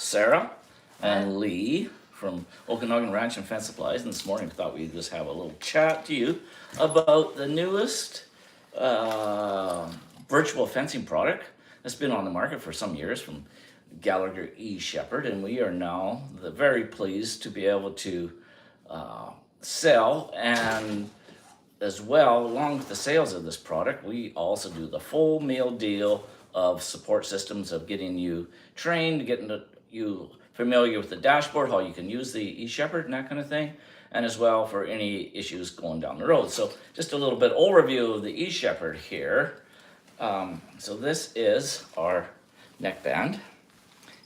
Sarah and Lee from Okanagan Ranch and Fence Supplies, and this morning I thought we'd just have a little chat to you about the newest virtual fencing product that's been on the market for some years from Gallagher E. Shepherd, and we are now very pleased to be able to sell, and as well, along with the sales of this product, we also do the full meal deal of support systems of getting you trained, getting you familiar with the dashboard, how you can use the eShepherd and that kind of thing, and as well for any issues going down the road. So just a little bit overview of the eShepherd here. So this is our neckband,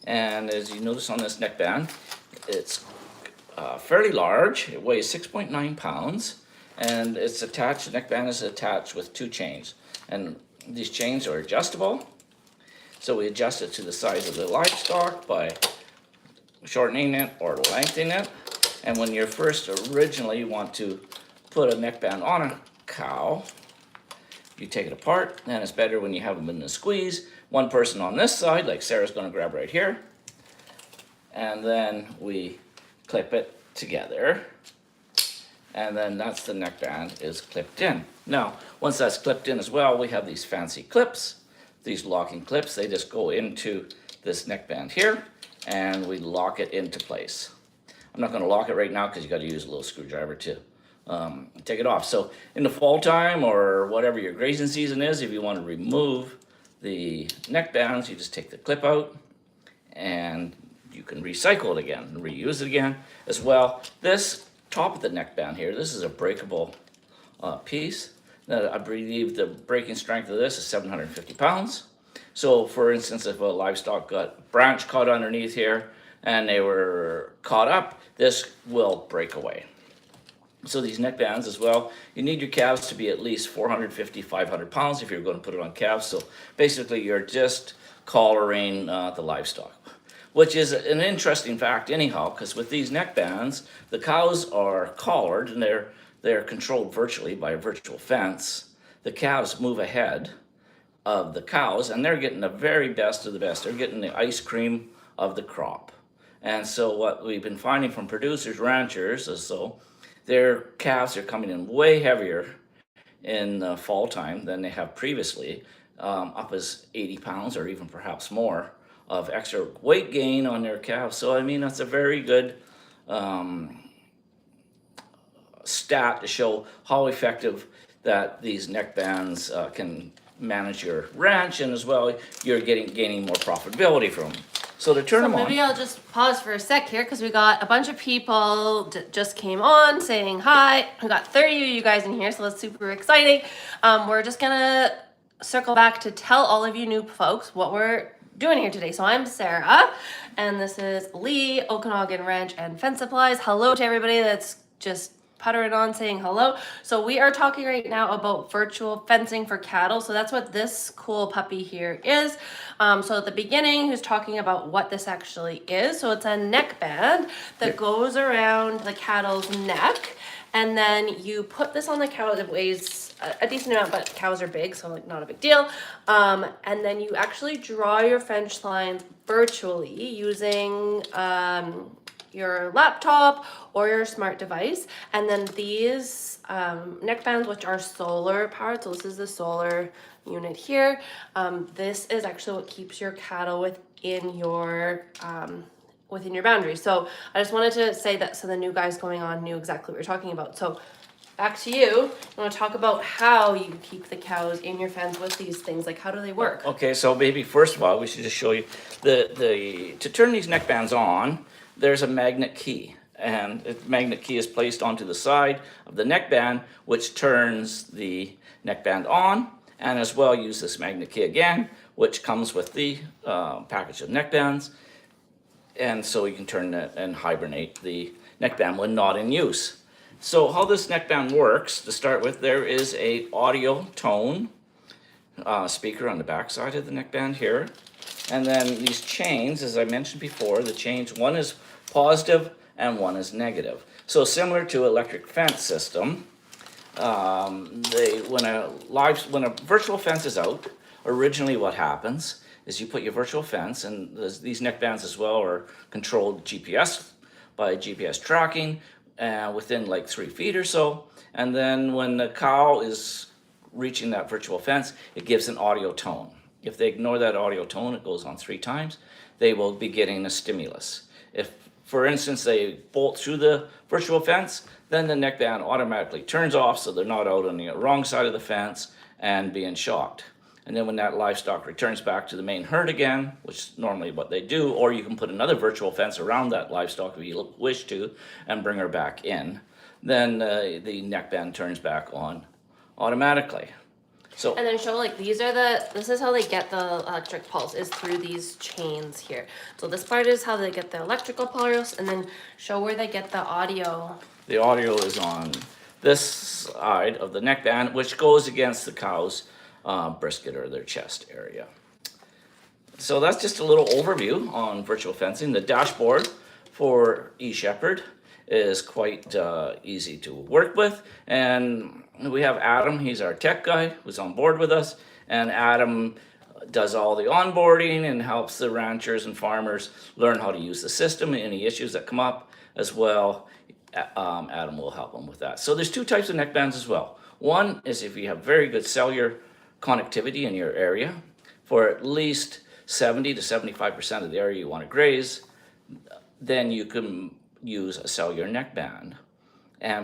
and as you notice on this neckband, it's fairly large. It weighs 6.9 pounds. And it's attached, the neckband is attached with two chains. And these chains are adjustable. So we adjust it to the size of the livestock by shortening it or lengthening it. And when you're originally want to put a neckband on a cow, you take it apart, and it's better when you have them in a squeeze. One person on this side, like Sarah's gonna grab right here, and then we clip it together. And then that's the neckband is clipped in. Now, once that's clipped in as well, we have these fancy clips, these locking clips. They just go into this neckband here, and we lock it into place. I'm not going to lock it right now because you got to use a little screwdriver to take it off. So in the fall time or whatever your grazing season is, if you want to remove the neckbands, you just take the clip out, and you can recycle it again and reuse it again as well. This top of the neckband here, this is a breakable piece. I believe the breaking strength of this is 750 pounds. So for instance, if a livestock got branch caught underneath here and they were caught up, this will break away. So these neckbands as well, you need your calves to be at least 450, 500 pounds if you're going to put it on calves. So basically you're just collaring the livestock, which is an interesting fact anyhow, because with these neckbands, the cows are collared and they're controlled virtually by a virtual fence. The calves move ahead of the cows, and they're getting the very best of the best. They're getting the ice cream of the crop. And so what we've been finding from producers, ranchers, is so their calves are coming in way heavier in the fall time than they have previously, up as 80 pounds or even perhaps more of extra weight gain on their calves. So I mean, that's a very good stat to show how effective that these neckbands can manage your ranch, and as well you're gaining more profitability from them. So to turn them on. Maybe I'll just pause for a sec here because we got a bunch of people just came on saying hi. We got 30 of you guys in here, so that's super exciting. We're just gonna circle back to tell all of you new folks what we're doing here today. So I'm Sarah, and this is Lee, Okanagan Ranch and Fence Supplies. Hello to everybody that's just puttering on saying hello. So we are talking right now about virtual fencing for cattle. So that's what this cool puppy here is. So at the beginning, who's talking about what this actually is. So it's a neckband that goes around the cattle's neck, and then you put this on the cow. It weighs a decent amount, but cows are big, so like not a big deal. And then you actually draw your fence lines virtually using your laptop or your smart device. And then these neckbands, which are solar powered, so this is the solar unit here. This is actually what keeps your cattle within your boundaries. So I just wanted to say that so the new guys going on knew exactly what we're talking about. So back to you. I want to talk about how you keep the cows in your fence with these things. Like, how do they work? Okay, so maybe first of all, we should just show you to turn these neckbands on. There's a magnet key, and the magnet key is placed onto the side of the neckband, which turns the neckband on, and as well use this magnet key again, which comes with the package of neckbands, and so you can turn it and hibernate the neckband when not in use. So how this neckband works, to start with, there is a audio tone speaker on the back side of the neckband here. And then these chains, as I mentioned before, the chains, one is positive and one is negative. So similar to electric fence system, when a virtual fence is out, originally what happens is you put your virtual fence, and these neck bands as well are controlled GPS by GPS tracking within like 3 feet or so. And then when the cow is reaching that virtual fence, it gives an audio tone. If they ignore that audio tone, it goes on 3 times, they will be getting a stimulus. If, for instance, they bolt through the virtual fence, then the neck band automatically turns off so they're not out on the wrong side of the fence and being shocked. And then when that livestock returns back to the main herd again, which is normally what they do, or you can put another virtual fence around that livestock if you wish to and bring her back in, then the neck band turns back on automatically. So, and then show like this is how they get the electric pulse, is through these chains here. So this part is how they get the electrical pulse, and then show where they get the audio. The audio is on this side of the neck band, which goes against the cow's brisket or their chest area. So that's just a little overview on virtual fencing. The dashboard for eShepherd is quite easy to work with, and we have Adam. He's our tech guy who's on board with us, and Adam does all the onboarding and helps the ranchers and farmers learn how to use the system. Any issues that come up as well, Adam will help them with that. So there's 2 types of neck bands as well. One is if you have very good cellular connectivity in your area for at least 70 to 75% of the area you want to graze, then you can use a cellular neck band.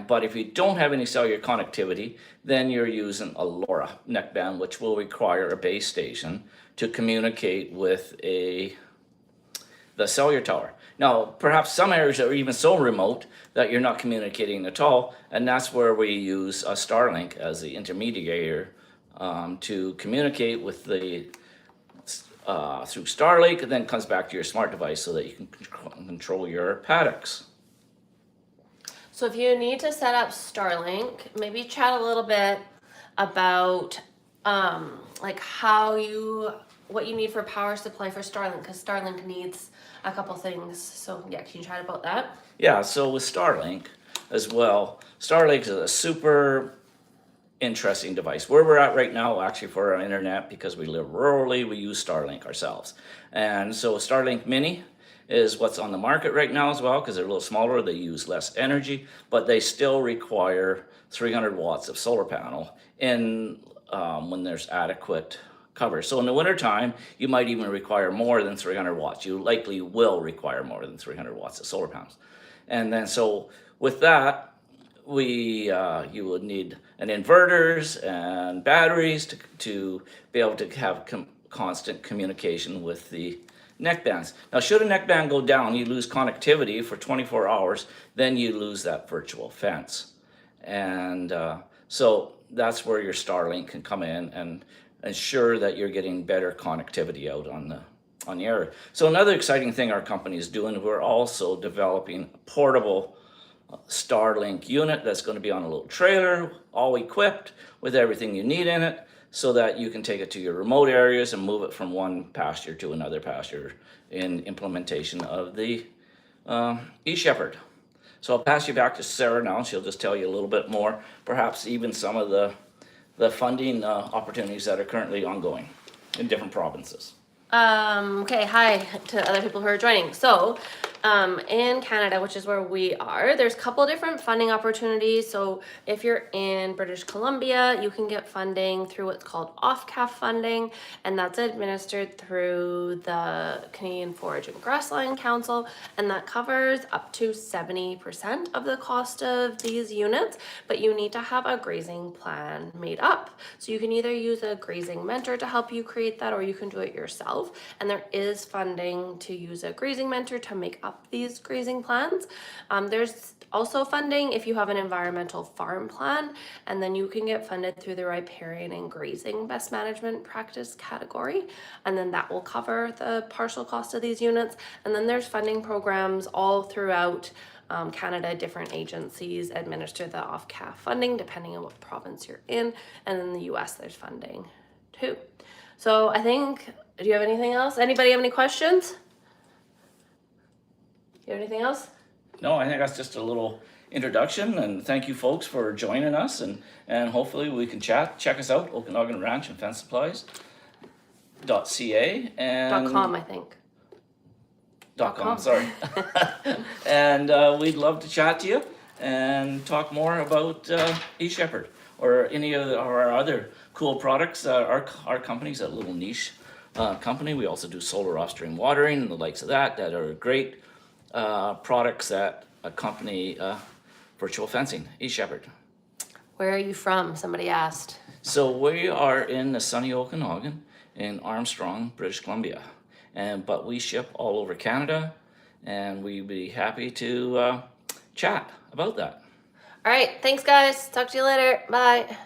But if you don't have any cellular connectivity, then you're using a LoRa neck band, which will require a base station to communicate with the cellular tower. Now, perhaps some areas are even so remote that you're not communicating at all, and that's where we use a Starlink as the intermediator to communicate with the through Starlink, and then comes back to your smart device so that you can control your paddocks. So if you need to set up Starlink, maybe chat a little bit about like what you need for power supply for Starlink, because Starlink needs a couple things. So yeah, can you chat about that? Yeah, so with Starlink as well, Starlink is a super interesting device. Where we're at right now, actually, for our internet, because we live rurally, we use Starlink ourselves. And so Starlink Mini is what's on the market right now as well, because they're a little smaller, they use less energy, but they still require 300 watts of solar panel in when there's adequate cover. So in the wintertime, you might even require more than 300 watts. You likely will require more than 300 watts of solar panels. And then so with that, you would need an inverters and batteries to be able to have constant communication with the neck bands. Now, should a neck band go down, you lose connectivity for 24 hours, then you lose that virtual fence. And so that's where your Starlink can come in and ensure that you're getting better connectivity out on the area. So another exciting thing our company is doing, we're also developing a portable Starlink unit that's going to be on a little trailer, all equipped with everything you need in it, so that you can take it to your remote areas and move it from one pasture to another pasture in implementation of the eShepherd. So I'll pass you back to Sarah now. She'll just tell you a little bit more, perhaps even some of the funding opportunities that are currently ongoing in different provinces. Okay, hi to other people who are joining. So, in Canada, which is where we are, there's a couple different funding opportunities. So if you're in British Columbia, you can get funding through what's called off-calf funding, and that's administered through the Canadian Forage and Grassland Council, and that covers up to 70% of the cost of these units, but you need to have a grazing plan made up. So you can either use a grazing mentor to help you create that, or you can do it yourself. And there is funding to use a grazing mentor to make up these grazing plans. There's also funding if you have an environmental farm plan, and then you can get funded through the riparian and grazing best management practice category, and then that will cover the partial cost of these units. And then there's funding programs all throughout Canada. Different agencies administer the off-calf funding depending on what province you're in, and in the US there's funding too. So I think, do you have anything else? Anybody have any questions? You have anything else? No, I think that's just a little introduction, and thank you folks for joining us, and hopefully we can chat. Check us out, Okanagan Ranch and Fence Supplies. .ca and .com, I think. .com, sorry. And we'd love to chat to you and talk more about eShepherd or any of our other cool products. Our company's a little niche company. We also do solar off-stream watering and the likes of that are great products that accompany virtual fencing, eShepherd. Where are you from? Somebody asked. So we are in the sunny Okanagan in Armstrong, British Columbia. But we ship all over Canada, and we'd be happy to chat about that. All right. Thanks, guys. Talk to you later. Bye.